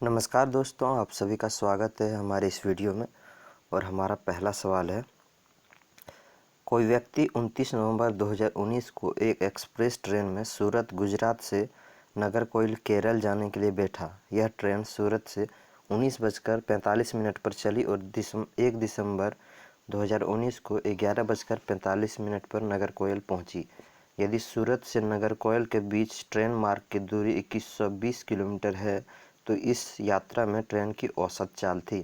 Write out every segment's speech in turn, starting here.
नमस्कार दोस्तों, आप सभी का स्वागत है हमारे इस वीडियो में। और हमारा पहला सवाल है, कोई व्यक्ति 29 नवंबर 2019 को एक एक्सप्रेस ट्रेन में सूरत गुजरात से नागरकोइल केरल जाने के लिए बैठा। यह ट्रेन सूरत से 19:45 पर चली और 1 दिसंबर 2019 को 11:45 पर नागरकोइल पहुंची। यदि सूरत से नागरकोइल के बीच ट्रेन मार्ग की दूरी 2120 किलोमीटर है तो इस यात्रा में ट्रेन की औसत चाल थी।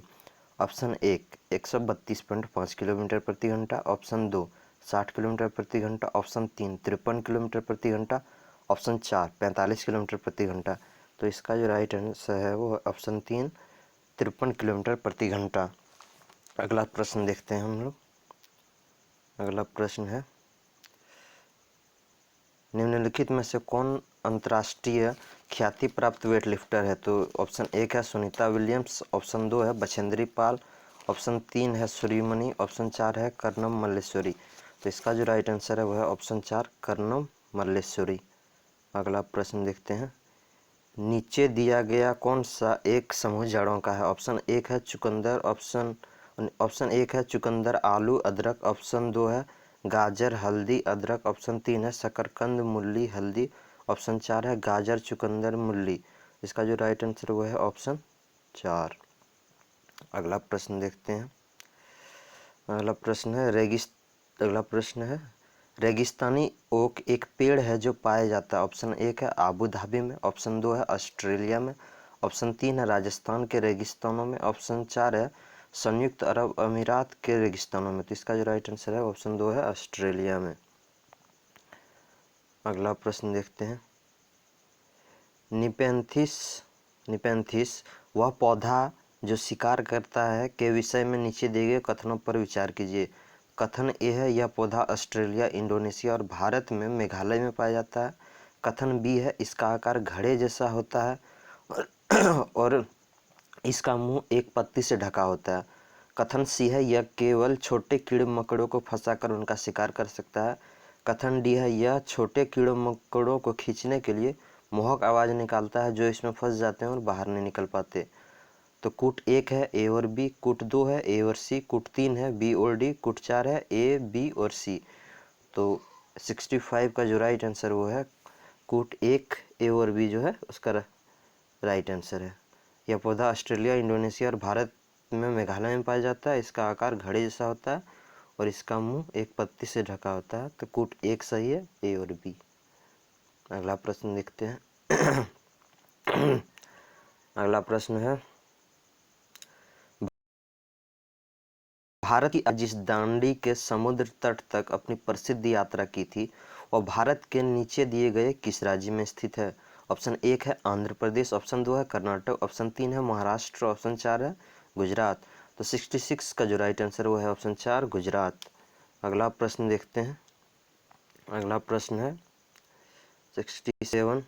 ऑप्शन 1 132.5 किलोमीटर प्रति घंटा, ऑप्शन 2 60 किलोमीटर प्रति घंटा, ऑप्शन 3 53 किलोमीटर प्रति घंटा, ऑप्शन 4 45 किलोमीटर प्रति घंटा। तो इसका जो राइट आंसर है वो ऑप्शन 3 53 किलोमीटर प्रति घंटा। अगला प्रश्न देखते हैं हम लोग। अगला प्रश्न है, निम्नलिखित में से कौन अंतर्राष्ट्रीय ख्याति प्राप्त वेट लिफ्टर है? तो ऑप्शन 1 है सुनीता विलियम्स, ऑप्शन 2 है बछेंद्री पाल, ऑप्शन 3 है सूर्यमणि, ऑप्शन 4 है कर्णम मल्लेश्वरी। तो इसका जो राइट आंसर है वह है ऑप्शन 4 कर्णम मल्लेश्वरी। अगला प्रश्न देखते हैं, नीचे दिया गया कौन सा एक समूह जड़ों का है? ऑप्शन 1 है चुकंदर, ऑप्शन 1 है चुकंदर आलू अदरक, ऑप्शन 2 है गाजर हल्दी अदरक, ऑप्शन 3 है शकरकंद मूली हल्दी, ऑप्शन 4 है गाजर चुकंदर मूली। इसका जो राइट आंसर वो है ऑप्शन 4। अगला प्रश्न देखते हैं। अगला प्रश्न है रेगिस्तानी ओक एक पेड़ है जो पाया जाता है। ऑप्शन 1 है आबू धाबी में, ऑप्शन 2 है ऑस्ट्रेलिया में, ऑप्शन 3 है राजस्थान के रेगिस्तानों में, ऑप्शन 4 है संयुक्त अरब अमीरात के रेगिस्तानों में। तो इसका जो राइट आंसर है ऑप्शन 2 है ऑस्ट्रेलिया में। अगला प्रश्न देखते हैं, निपेंथिस वह पौधा जो शिकार करता है के विषय में नीचे दिए गए कथनों पर विचार कीजिए। कथन ए है यह पौधा ऑस्ट्रेलिया इंडोनेशिया और भारत में मेघालय में पाया जाता है। कथन बी है इसका आकार घड़े जैसा होता है और इसका मुंह एक पत्ती से ढका होता है। कथन सी है यह केवल छोटे कीड़े मकोड़ों को फंसाकर उनका शिकार कर सकता है। कथन डी है यह छोटे कीड़ों मकोड़ों को खींचने के लिए मोहक आवाज निकालता है जो इसमें फंस जाते हैं और बाहर नहीं निकल पाते। तो कूट 1 है ए और बी, कूट 2 है ए और सी, कूट 3 है बी और डी, कूट 4 है ए बी और सी। तो 65 का जो राइट आंसर वो है कूट 1 ए और बी जो है उसका राइट आंसर है। यह पौधा ऑस्ट्रेलिया इंडोनेशिया और भारत में मेघालय में पाया जाता है। इसका आकार घड़े जैसा होता है और इसका मुंह एक पत्ती से ढका होता है। तो कूट 1 सही है, ए और बी। अगला प्रश्न देखते हैं। अगला प्रश्न है, भारत की जिस दांडी के समुद्र तट तक अपनी प्रसिद्ध यात्रा की थी वह भारत के नीचे दिए गए किस राज्य में स्थित है? ऑप्शन 1 है आंध्र प्रदेश, ऑप्शन 2 है कर्नाटक, ऑप्शन 3 है महाराष्ट्र, ऑप्शन 4 है गुजरात। तो 66 का जो राइट आंसर वो है ऑप्शन 4 गुजरात। अगला प्रश्न देखते हैं। अगला प्रश्न है 67,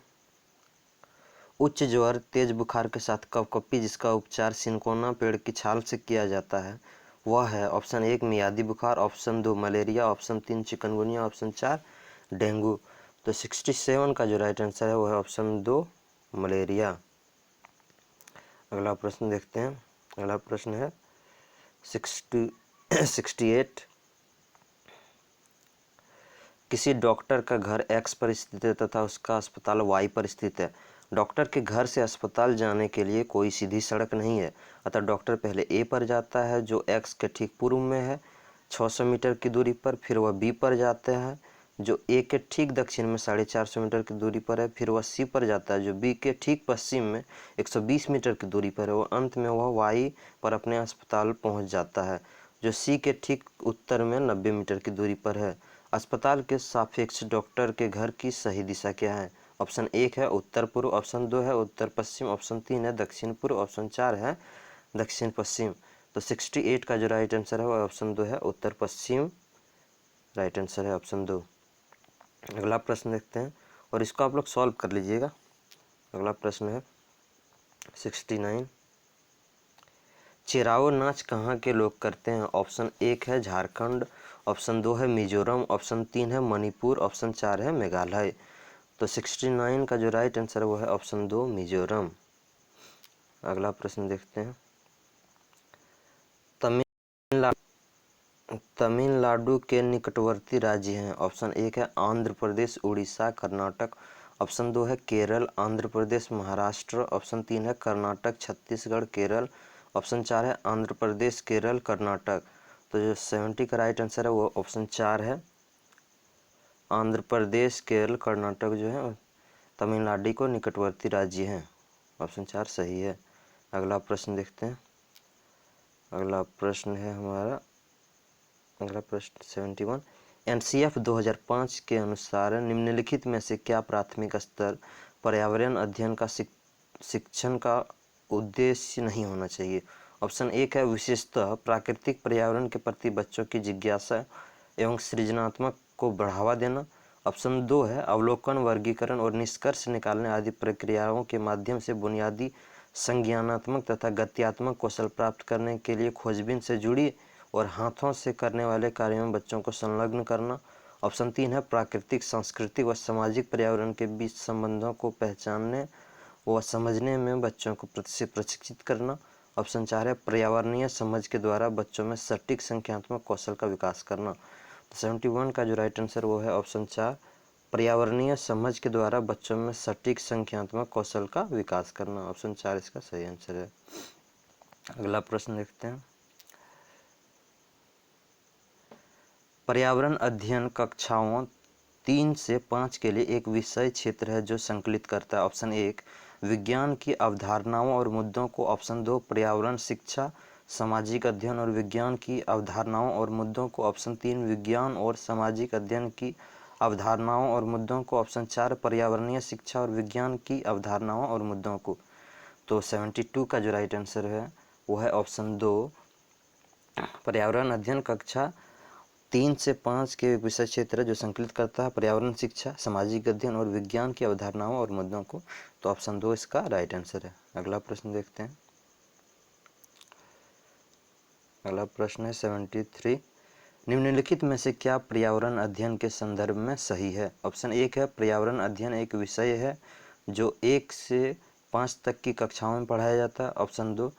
उच्च ज्वर तेज बुखार के साथ कपकपी जिसका उपचार सिनकोना पेड़ की छाल से किया जाता है वह है? ऑप्शन 1 मियादी बुखार, option 2 malaria, option 3 chikungunya, option 4 dengue. तो 67 का जो राइट आंसर है वो है ऑप्शन 2 मलेरिया। अगला प्रश्न देखते हैं। अगला प्रश्न है 68, किसी डॉक्टर का घर एक्स पर स्थित है तथा उसका अस्पताल वाई पर स्थित है। डॉक्टर के घर से अस्पताल जाने के लिए कोई सीधी सड़क नहीं है, अतः डॉक्टर पहले ए पर जाता है जो एक्स के ठीक पूर्व में है 600 मीटर की दूरी पर, फिर वह बी पर जाता है जो ए के ठीक दक्षिण में 450 मीटर की दूरी पर है, फिर वह सी पर जाता है जो बी के ठीक पश्चिम में 120 मीटर की दूरी पर है, और अंत में वह वाई पर अपने अस्पताल पहुंच जाता है जो सी के ठीक उत्तर में 90 मीटर की दूरी पर है। अस्पताल के सापेक्ष डॉक्टर के घर की सही दिशा क्या है? ऑप्शन 1 है उत्तर पूर्व, ऑप्शन 2 है उत्तर पश्चिम, ऑप्शन 3 है दक्षिण पूर्व, ऑप्शन 4 है दक्षिण पश्चिम। तो 68 का जो राइट आंसर है वो ऑप्शन 2 है उत्तर पश्चिम। राइट आंसर है ऑप्शन 2। अगला प्रश्न देखते हैं और इसको आप लोग सॉल्व कर लीजिएगा। अगला प्रश्न है 69, चिराओ नाच कहाँ के लोग करते हैं? ऑप्शन 1 है झारखंड, ऑप्शन 2 है मिजोरम, ऑप्शन 3 है मणिपुर, ऑप्शन 4 है मेघालय। तो 69 का जो राइट आंसर है वो है ऑप्शन 2 मिजोरम। अगला प्रश्न देखते हैं। तमिलनाडु के निकटवर्ती राज्य हैं। ऑप्शन 1 है आंध्र प्रदेश, उड़ीसा, कर्नाटक। ऑप्शन 2 है केरल, आंध्र प्रदेश, महाराष्ट्र। ऑप्शन 3 है कर्नाटक, छत्तीसगढ़, केरल। ऑप्शन 4 है आंध्र प्रदेश, केरल, कर्नाटक। तो जो 70 का राइट आंसर है वो ऑप्शन 4 है, आंध्र प्रदेश, केरल, कर्नाटक जो है तमिलनाडु को निकटवर्ती राज्य हैं। ऑप्शन 4 सही है। अगला प्रश्न देखते हैं। अगला प्रश्न है हमारा, अगला प्रश्न 71। एनसीएफ 2005 के अनुसार निम्नलिखित में से क्या प्राथमिक स्तर पर्यावरण अध्ययन का शिक्षण का उद्देश्य नहीं होना चाहिए? ऑप्शन 1 है विशेषतः प्राकृतिक पर्यावरण के प्रति बच्चों की जिज्ञासा एवं सृजनात्मक को बढ़ावा देना। ऑप्शन 2 है अवलोकन, वर्गीकरण और निष्कर्ष निकालने आदि प्रक्रियाओं के माध्यम से बुनियादी संज्ञानात्मक तथा गत्यात्मक कौशल प्राप्त करने के लिए खोजबीन से जुड़ी और हाथों से करने वाले कार्यों में बच्चों को संलग्न करना। ऑप्शन 3 है प्राकृतिक, सांस्कृतिक व सामाजिक पर्यावरण के बीच संबंधों को पहचानने व समझने में बच्चों को प्रशिक्षित करना। ऑप्शन 4 है पर्यावरणीय समझ के द्वारा बच्चों में सटीक संख्यात्मक कौशल का विकास करना। तो 71 का जो राइट आंसर वो है ऑप्शन 4, पर्यावरणीय समझ के द्वारा बच्चों में सटीक संख्यात्मक कौशल का विकास करना। ऑप्शन 4 इसका सही आंसर है। अगला प्रश्न देखते हैं। पर्यावरण अध्ययन कक्षाओं 3 से 5 के लिए एक विषय क्षेत्र है जो संकलित करता है। ऑप्शन 1 विज्ञान की अवधारणाओं और मुद्दों को। ऑप्शन 2 पर्यावरण शिक्षा, सामाजिक अध्ययन और विज्ञान की अवधारणाओं और मुद्दों को। ऑप्शन 3 विज्ञान और सामाजिक अध्ययन की अवधारणाओं और मुद्दों को। ऑप्शन 4 पर्यावरणीय शिक्षा और विज्ञान की अवधारणाओं और मुद्दों को। तो 72 का जो राइट आंसर है वो है ऑप्शन 2, पर्यावरण अध्ययन कक्षा 3 से 5 के विषय क्षेत्र जो संकलित करता है पर्यावरण शिक्षा, सामाजिक अध्ययन और विज्ञान की अवधारणाओं और मुद्दों को। तो ऑप्शन 2 इसका राइट आंसर है। अगला प्रश्न देखते हैं। अगला प्रश्न है 73। निम्नलिखित में से क्या पर्यावरण अध्ययन के संदर्भ में सही है? ऑप्शन 1 है पर्यावरण अध्ययन एक विषय है जो 1 से 5 तक की कक्षाओं में पढ़ाया जाता है। ऑप्शन 2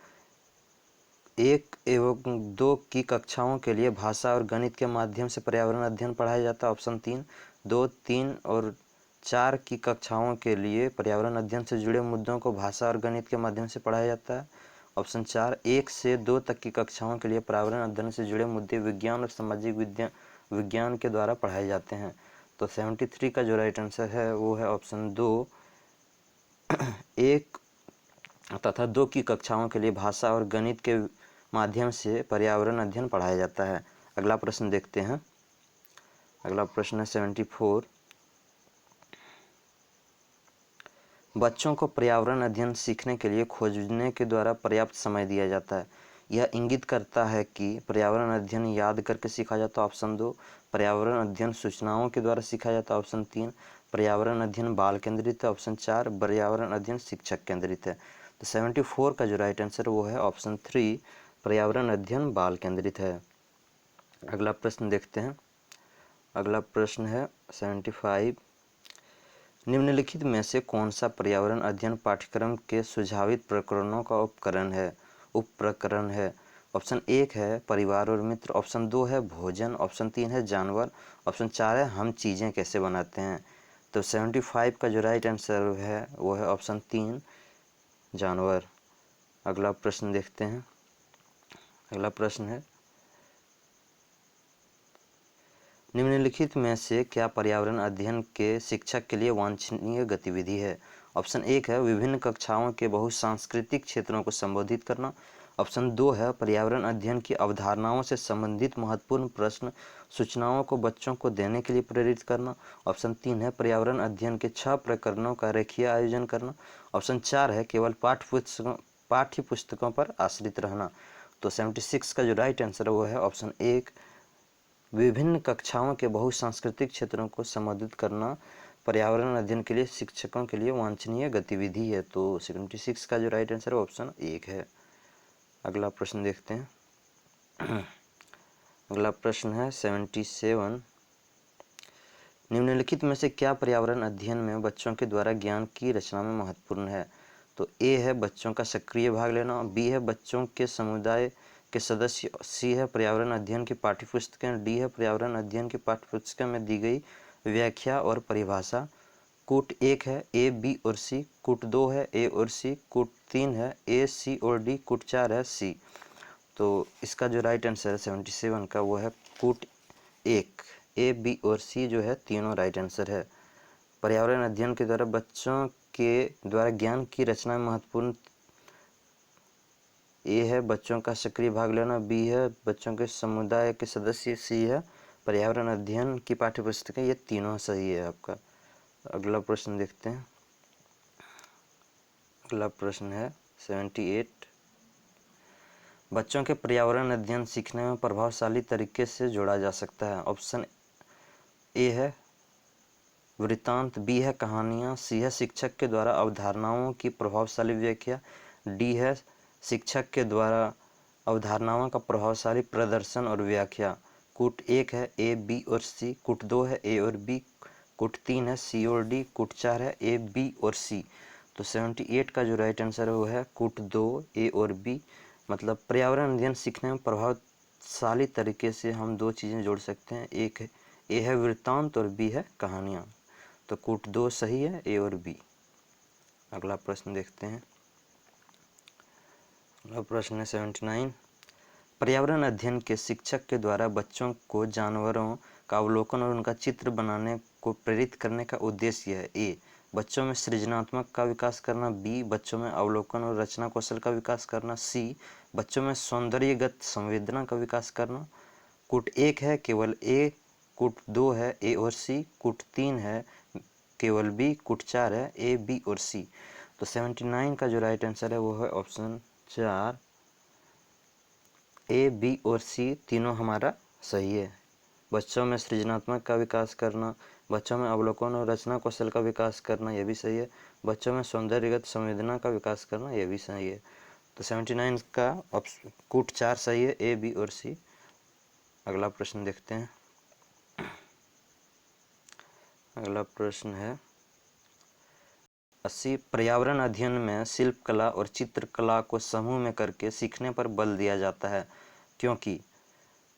1 एवं 2 की कक्षाओं के लिए भाषा और गणित के माध्यम से पर्यावरण अध्ययन पढ़ाया जाता है। ऑप्शन 3 2, 3 और 4 की कक्षाओं के लिए पर्यावरण अध्ययन से जुड़े मुद्दों को भाषा और गणित के माध्यम से पढ़ाया जाता है। ऑप्शन 4 1 से 2 तक की कक्षाओं के लिए पर्यावरण अध्ययन से जुड़े मुद्दे विज्ञान और सामाजिक विज्ञान के द्वारा पढ़ाए जाते हैं। तो 73 का जो राइट आंसर है वो है ऑप्शन 2, 1 तथा 2 की कक्षाओं के लिए भाषा और गणित के माध्यम से पर्यावरण अध्ययन पढ़ाया जाता है। अगला प्रश्न देखते हैं। अगला प्रश्न है 74। बच्चों को पर्यावरण अध्ययन सीखने के लिए खोजने के द्वारा पर्याप्त समय दिया जाता है। यह इंगित करता है कि पर्यावरण अध्ययन याद करके सीखा जाता है। ऑप्शन 2 पर्यावरण अध्ययन सूचनाओं के द्वारा सीखा जाता है। ऑप्शन 3 पर्यावरण अध्ययन बाल केंद्रित है। ऑप्शन 4 पर्यावरण अध्ययन शिक्षक केंद्रित है। तो 74 का जो राइट आंसर वो है ऑप्शन 3 पर्यावरण अध्ययन बाल केंद्रित है। अगला प्रश्न देखते हैं। अगला प्रश्न है 75। निम्नलिखित में से कौन सा पर्यावरण अध्ययन पाठ्यक्रम के सुझावित प्रकरणों का उपप्रकरण है? ऑप्शन 1 है परिवार और मित्र। ऑप्शन 2 है भोजन। ऑप्शन 3 है जानवर। ऑप्शन 4 है हम चीज़ें कैसे बनाते हैं। तो 75 का जो राइट आंसर है वो है ऑप्शन 3 जानवर। अगला प्रश्न देखते हैं। अगला प्रश्न है निम्नलिखित में से क्या पर्यावरण अध्ययन के शिक्षक के लिए वांछनीय गतिविधि है? ऑप्शन 1 है विभिन्न कक्षाओं के बहुसांस्कृतिक क्षेत्रों को संबोधित करना। ऑप्शन 2 है पर्यावरण अध्ययन की अवधारणाओं से संबंधित महत्वपूर्ण प्रश्न सूचनाओं को बच्चों को देने के लिए प्रेरित करना। ऑप्शन 3 है पर्यावरण अध्ययन के 6 प्रकरणों का रेखीय आयोजन करना। ऑप्शन 4 है केवल पाठ्य पुस्तकों पर आश्रित रहना। तो 76 का जो राइट आंसर है वो है ऑप्शन 1 विभिन्न कक्षाओं के बहुसांस्कृतिक क्षेत्रों को संबोधित करना पर्यावरण अध्ययन के लिए शिक्षकों के लिए वांछनीय गतिविधि है। तो 76 का जो राइट आंसर है ऑप्शन 1 है। अगला प्रश्न देखते हैं। अगला प्रश्न है 77। निम्नलिखित में से क्या पर्यावरण अध्ययन में बच्चों के द्वारा ज्ञान की रचना में महत्वपूर्ण है? तो ए है बच्चों का सक्रिय भाग लेना, बी है बच्चों के समुदाय के सदस्य, सी है पर्यावरण अध्ययन की पाठ्यपुस्तकें, डी है पर्यावरण अध्ययन की पाठ्यपुस्तक में दी गई व्याख्या और परिभाषा। कूट 1 है ए, बी और सी, कूट 2 है ए और सी, कूट 3 है ए, सी और डी, कूट 4 है सी। तो इसका जो राइट आंसर है 77 का वो है कूट 1, ए, बी और सी जो है तीनों राइट आंसर है। पर्यावरण अध्ययन के द्वारा बच्चों के द्वारा ज्ञान की रचना में महत्वपूर्ण, ए है बच्चों का सक्रिय भाग लेना, बी है बच्चों के समुदाय के सदस्य, सी है पर्यावरण अध्ययन की पाठ्यपुस्तकें, ये तीनों सही है आपका। अगला प्रश्न देखते हैं। अगला प्रश्न है 78, बच्चों के पर्यावरण अध्ययन सीखने में प्रभावशाली तरीके से जोड़ा जा सकता है। ऑप्शन ए है वृत्तांत, बी है कहानियाँ, सी है शिक्षक के द्वारा अवधारणाओं की प्रभावशाली व्याख्या, डी है शिक्षक के द्वारा अवधारणाओं का प्रभावशाली प्रदर्शन और व्याख्या। कूट 1 है ए, बी और सी, कूट 2 है ए और बी, कूट 3 है सी और डी, कूट 4 है ए, बी और सी। तो 78 का जो राइट आंसर है वो है कूट 2 ए और बी। मतलब पर्यावरण अध्ययन सीखने में प्रभावशाली तरीके से हम दो चीज़ें जोड़ सकते हैं, एक है ए है वृत्तांत और बी है कहानियाँ। तो कूट 2 सही है, ए और बी। अगला प्रश्न देखते हैं। अगला प्रश्न है 79, पर्यावरण अध्ययन के शिक्षक के द्वारा बच्चों को जानवरों का अवलोकन और उनका चित्र बनाने को प्रेरित करने का उद्देश्य है। ए, बच्चों में सृजनात्मक का विकास करना, बी, बच्चों में अवलोकन और रचना कौशल का विकास करना, सी, बच्चों में सौंदर्यगत संवेदना का विकास करना। कूट 1 है केवल ए, कूट 2 है ए और सी, कूट 3 है केवल बी, कूट 4 है ए, बी और सी। तो 79 का जो राइट आंसर है वो है ऑप्शन 4, ए, बी और सी तीनों हमारा सही है। बच्चों में सृजनात्मक का विकास करना, बच्चों में अवलोकन और रचना कौशल का विकास करना, यह भी सही है। बच्चों में सौंदर्यगत संवेदना का विकास करना, यह भी सही है। तो 79 का ऑप्शन कूट 4 सही है, ए, बी और सी। अगला प्रश्न देखते हैं। अगला प्रश्न है 80, पर्यावरण अध्ययन में शिल्पकला और चित्रकला को समूह में करके सीखने पर बल दिया जाता है क्योंकि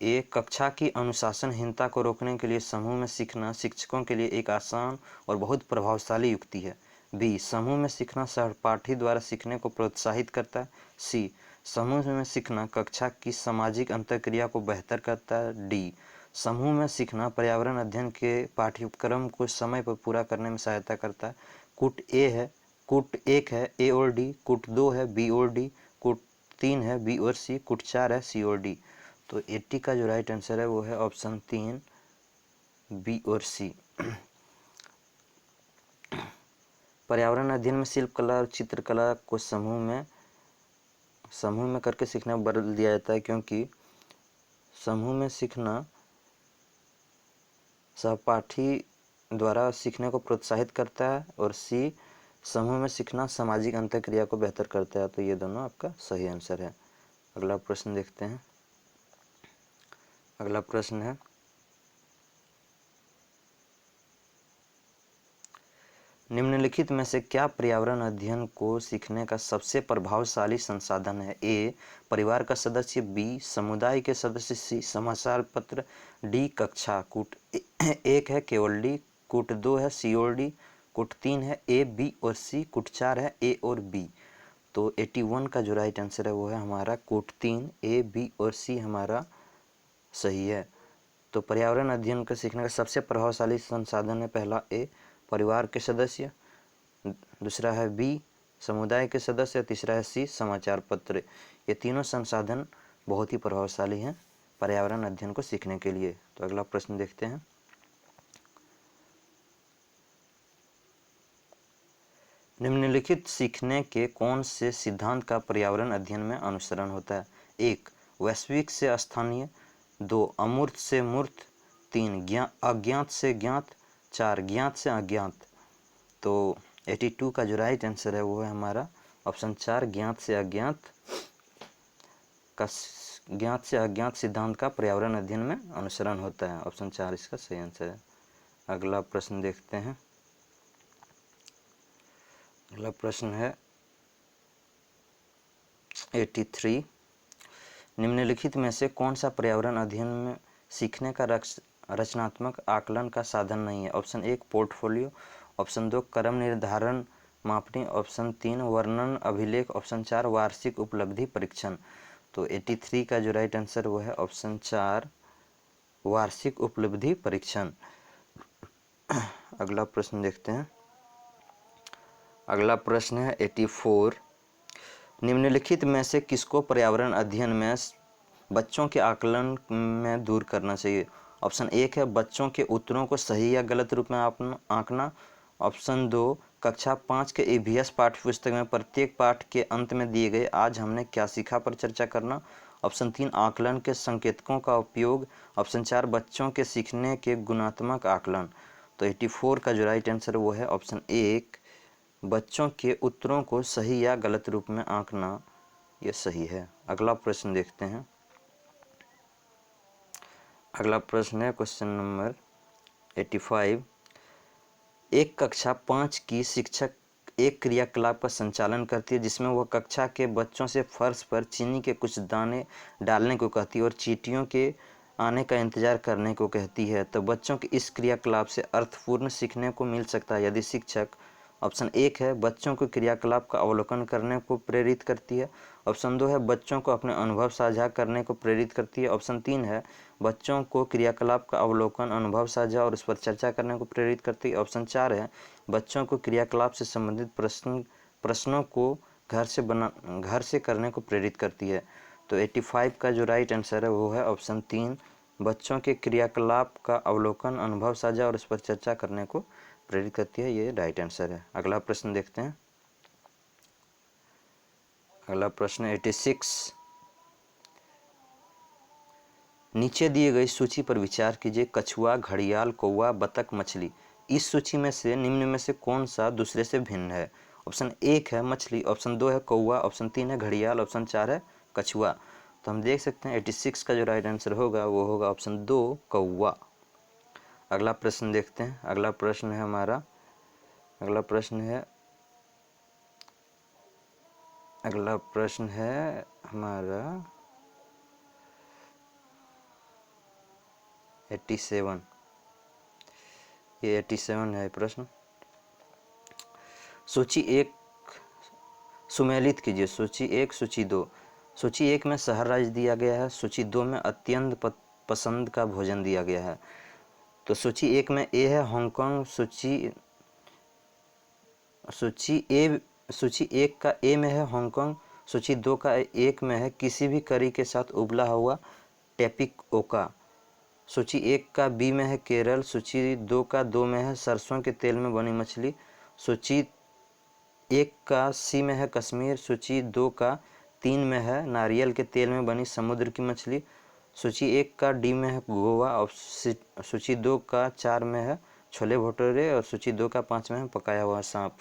ए, कक्षा की अनुशासनहीनता को रोकने के लिए समूह में सीखना शिक्षकों के लिए एक आसान और बहुत प्रभावशाली युक्ति है, बी, समूह में सीखना सहपाठी द्वारा सीखने को प्रोत्साहित करता है, सी, समूह में सीखना कक्षा की सामाजिक अंतःक्रिया को बेहतर करता है, डी, समूह में सीखना पर्यावरण अध्ययन के पाठ्यक्रम को समय पर पूरा करने में सहायता करता है। कूट 1 है ए और डी, कूट 2 है बी और डी, कूट 3 है बी और सी, कूट 4 है सी और डी। तो 80 का जो राइट आंसर है वो है ऑप्शन 3, बी और सी। पर्यावरण अध्ययन में शिल्पकला और चित्रकला को समूह में करके सीखने पर बल दिया जाता है क्योंकि समूह में सीखना सहपाठी द्वारा सीखने को प्रोत्साहित करता है और सी, समूह में सीखना सामाजिक अंतःक्रिया को बेहतर करता है। तो ये दोनों आपका सही आंसर है। अगला प्रश्न देखते हैं। अगला प्रश्न है निम्नलिखित में से क्या पर्यावरण अध्ययन को सीखने का सबसे प्रभावशाली संसाधन है। ए, परिवार का सदस्य, बी, समुदाय के सदस्य, सी, समाचार पत्र, डी, कक्षा। कूट 1 है केवल डी, कूट 2 है सी और डी, कूट 3 है ए, बी और सी, कूट 4 है ए और बी। तो 81 का जो राइट आंसर है वो है हमारा कूट 3, ए, बी और सी हमारा सही है। तो पर्यावरण अध्ययन को सीखने का सबसे प्रभावशाली संसाधन है पहला ए, परिवार के सदस्य, दूसरा है बी, समुदाय के सदस्य, तीसरा है सी, समाचार पत्र। ये तीनों संसाधन बहुत ही प्रभावशाली हैं पर्यावरण अध्ययन को सीखने के लिए। तो अगला प्रश्न देखते हैं। निम्नलिखित सीखने के कौन से सिद्धांत का पर्यावरण अध्ययन में अनुसरण होता है। 1, वैश्विक से स्थानीय, 2, अमूर्त से मूर्त, 3, अज्ञात से ज्ञात, 4, ज्ञात से अज्ञात। तो 82 का जो राइट आंसर है वो है हमारा ऑप्शन 4, ज्ञात से अज्ञात सिद्धांत का पर्यावरण अध्ययन में अनुसरण होता है। ऑप्शन 4 इसका सही आंसर है। अगला प्रश्न देखते हैं। अगला प्रश्न है 83 निम्नलिखित में से कौन सा पर्यावरण अध्ययन में सीखने का रचनात्मक आकलन का साधन नहीं है? ऑप्शन 1 पोर्टफोलियो, ऑप्शन 2 क्रम निर्धारण मापनी, ऑप्शन 3 वर्णन अभिलेख, ऑप्शन 4 वार्षिक उपलब्धि परीक्षण। तो 83 का जो राइट आंसर वो है ऑप्शन 4 वार्षिक उपलब्धि परीक्षण। अगला प्रश्न देखते हैं। अगला प्रश्न है 84 निम्नलिखित में से किसको पर्यावरण अध्ययन में बच्चों के आकलन में दूर करना चाहिए? ऑप्शन 1 है बच्चों के उत्तरों को सही या गलत रूप में आंकना, ऑप्शन 2 कक्षा 5 के ईवीएस पाठ्यपुस्तक में प्रत्येक पाठ के अंत में दिए गए आज हमने क्या सीखा पर चर्चा करना, ऑप्शन 3 आकलन के संकेतकों का उपयोग, ऑप्शन 4 बच्चों के सीखने के गुणात्मक आकलन। तो 84 का जो राइट आंसर वो है ऑप्शन 1 बच्चों के उत्तरों को सही या गलत रूप में आंकना, यह सही है। अगला प्रश्न देखते हैं। अगला प्रश्न है क्वेश्चन नंबर 85 एक कक्षा 5 की शिक्षक एक क्रियाकलाप का संचालन करती है जिसमें वह कक्षा के बच्चों से फर्श पर चीनी के कुछ दाने डालने को कहती है और चींटियों के आने का इंतजार करने को कहती है। तो बच्चों के इस क्रियाकलाप से अर्थपूर्ण सीखने को मिल सकता है यदि शिक्षक ऑप्शन 1 है बच्चों को क्रियाकलाप का अवलोकन करने को प्रेरित करती है, ऑप्शन 2 है बच्चों को अपने अनुभव साझा करने को प्रेरित करती है, ऑप्शन 3 है बच्चों को क्रियाकलाप का अवलोकन अनुभव साझा और उस पर चर्चा करने को प्रेरित करती है, ऑप्शन 4 है बच्चों को क्रियाकलाप से संबंधित प्रश्नों को घर से करने को प्रेरित करती है। तो 85 का जो राइट आंसर है वो है ऑप्शन 3 बच्चों के क्रियाकलाप का अवलोकन अनुभव साझा और उस पर चर्चा करने को प्रेरित करती है, ये राइट आंसर है। अगला प्रश्न देखते हैं। अगला प्रश्न 86 नीचे दिए गई सूची पर विचार कीजिए। कछुआ, घड़ियाल, कौवा, बतख, मछली। इस सूची में से निम्न में से कौन सा दूसरे से भिन्न है? ऑप्शन 1 है मछली, ऑप्शन 2 है कौवा, ऑप्शन 3 है घड़ियाल, ऑप्शन 4 है कछुआ। तो हम देख सकते हैं 86 का जो राइट आंसर होगा वो होगा ऑप्शन 2 कौवा। अगला प्रश्न देखते हैं। अगला प्रश्न है हमारा अगला प्रश्न है हमारा 87। ये 87 है प्रश्न। सूची 1 सुमेलित कीजिए। सूची 1 सूची 2। सूची 1 में शहर राज्य दिया गया है, सूची 2 में अत्यंत पसंद का भोजन दिया गया है। तो सूची 1 में ए है हांगकांग, सूची 1 का ए में है हांगकांग, सूची 2 का 1 में है किसी भी करी के साथ उबला हुआ टेपिओका, सूची 1 का बी में है केरल, सूची 2 का 2 में है सरसों के तेल में बनी मछली, सूची 1 का सी में है कश्मीर, सूची 2 का 3 में है नारियल के तेल में बनी समुद्र की मछली, सूची 1 का डी में है गोवा और सूची 2 का 4 में है छोले भटूरे और सूची 2 का 5 में है पकाया हुआ सांप।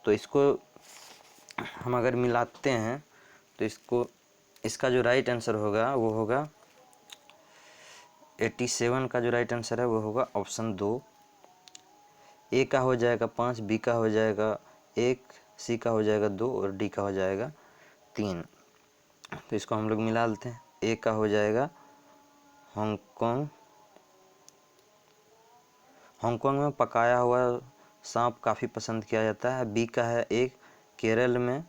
तो इसको हम अगर मिलाते हैं तो इसका जो राइट आंसर होगा वो होगा 87 का जो राइट आंसर है वो होगा ऑप्शन 2। ए का हो जाएगा 5, बी का हो जाएगा 1, सी का हो जाएगा 2 और डी का हो जाएगा 3। तो इसको हम लोग मिला लेते हैं। ए का हो जाएगा हांगकांग में पकाया हुआ सांप काफ़ी पसंद किया जाता है। बी का है 1 केरल में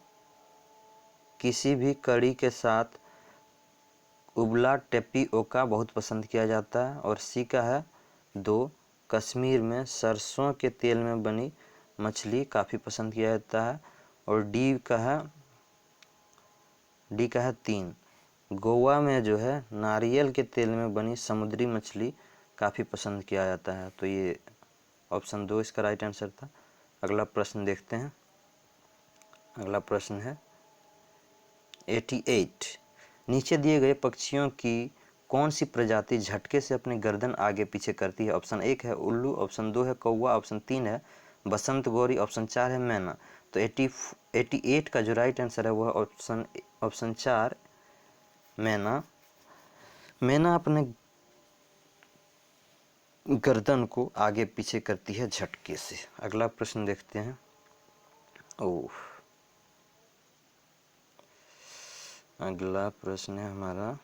किसी भी कड़ी के साथ उबला टेपिओका बहुत पसंद किया जाता है और सी का है 2 कश्मीर में सरसों के तेल में बनी मछली काफ़ी पसंद किया जाता है और डी का है 3 गोवा में जो है नारियल के तेल में बनी समुद्री मछली काफ़ी पसंद किया जाता है। तो ये ऑप्शन 2 इसका राइट आंसर था। अगला प्रश्न देखते हैं। अगला प्रश्न है 88 नीचे दिए गए पक्षियों की कौन सी प्रजाति झटके से अपनी गर्दन आगे पीछे करती है? ऑप्शन 1 है उल्लू, ऑप्शन 2 है कौवा, ऑप्शन 3 है बसंत गौरी, ऑप्शन 4 है मैना। तो 88 का जो राइट आंसर है वह ऑप्शन 4 मैना अपने गर्दन को आगे पीछे करती है झटके से। अगला प्रश्न देखते हैं। अगला प्रश्न है हमारा,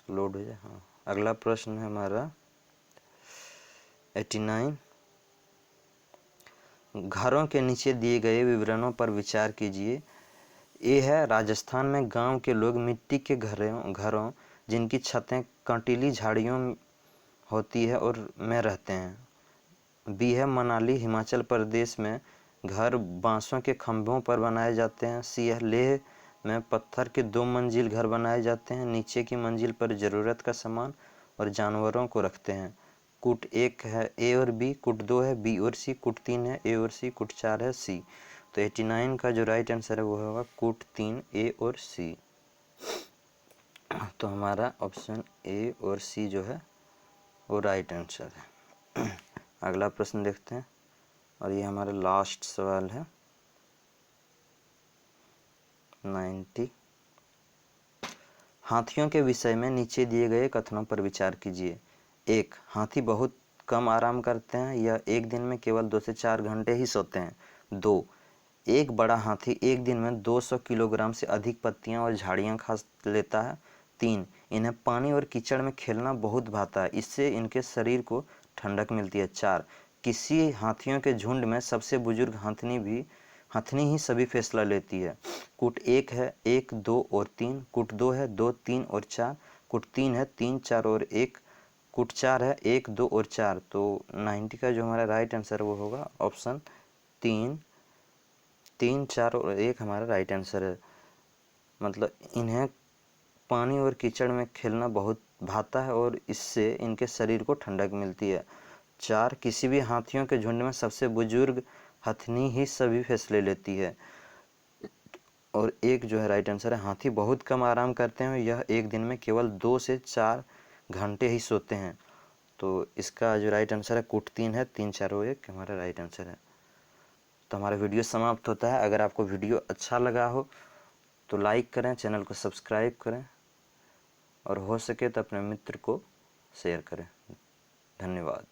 लोड हो जाए। हाँ, अगला प्रश्न है हमारा 89। घरों के नीचे दिए गए विवरणों पर विचार कीजिए। ये है, राजस्थान में गांव के लोग मिट्टी के घरों जिनकी छतें कंटीली झाड़ियों होती है और में रहते हैं। बी है, मनाली हिमाचल प्रदेश में घर बांसों के खंभों पर बनाए जाते हैं। सी है, लेह में पत्थर के 2 मंजिल घर बनाए जाते हैं, नीचे की मंजिल पर ज़रूरत का सामान और जानवरों को रखते हैं। कुट 1 है ए और बी, कुट 2 है बी और सी, कुट 3 है ए और सी, कुट 4 है सी। तो 89 का जो राइट आंसर है वो होगा कुट 3 ए और सी। तो हमारा ऑप्शन ए और सी जो है वो राइट आंसर है। अगला प्रश्न देखते हैं, और ये हमारा लास्ट सवाल है 90। हाथियों के विषय में नीचे दिए गए कथनों पर विचार कीजिए। 1, हाथी बहुत कम आराम करते हैं, यह एक दिन में केवल 2 से 4 घंटे ही सोते हैं। 2, एक बड़ा हाथी एक दिन में 200 किलोग्राम से अधिक पत्तियां और झाड़ियां खा लेता है। 3, इन्हें पानी और कीचड़ में खेलना बहुत भाता है, इससे इनके शरीर को ठंडक मिलती है। 4, किसी हाथियों के झुंड में सबसे बुजुर्ग हथनी ही सभी फैसला लेती है। कुट 1 है 1, 2 और 3, कुट 2 है 2, 3 और 4, कुट 3 है 3, 4 और 1, कुट 4 है 1, 2 और 4। तो 90 का जो हमारा राइट आंसर वो होगा ऑप्शन 3, 3, 4 और 1 हमारा राइट आंसर है। मतलब इन्हें पानी और कीचड़ में खेलना बहुत भाता है और इससे इनके शरीर को ठंडक मिलती है। 4, किसी भी हाथियों के झुंड में सबसे बुजुर्ग हथनी ही सभी फैसले लेती है। और 1 जो है राइट आंसर है, हाथी बहुत कम आराम करते हैं, यह एक दिन में केवल 2 से 4 घंटे ही सोते हैं। तो इसका जो राइट आंसर है कुट 3 है, 3, 4 और 1 हमारा राइट आंसर है। तो हमारा वीडियो समाप्त होता है। अगर आपको वीडियो अच्छा लगा हो तो लाइक करें, चैनल को सब्सक्राइब करें और हो सके तो अपने मित्र को शेयर करें। धन्यवाद।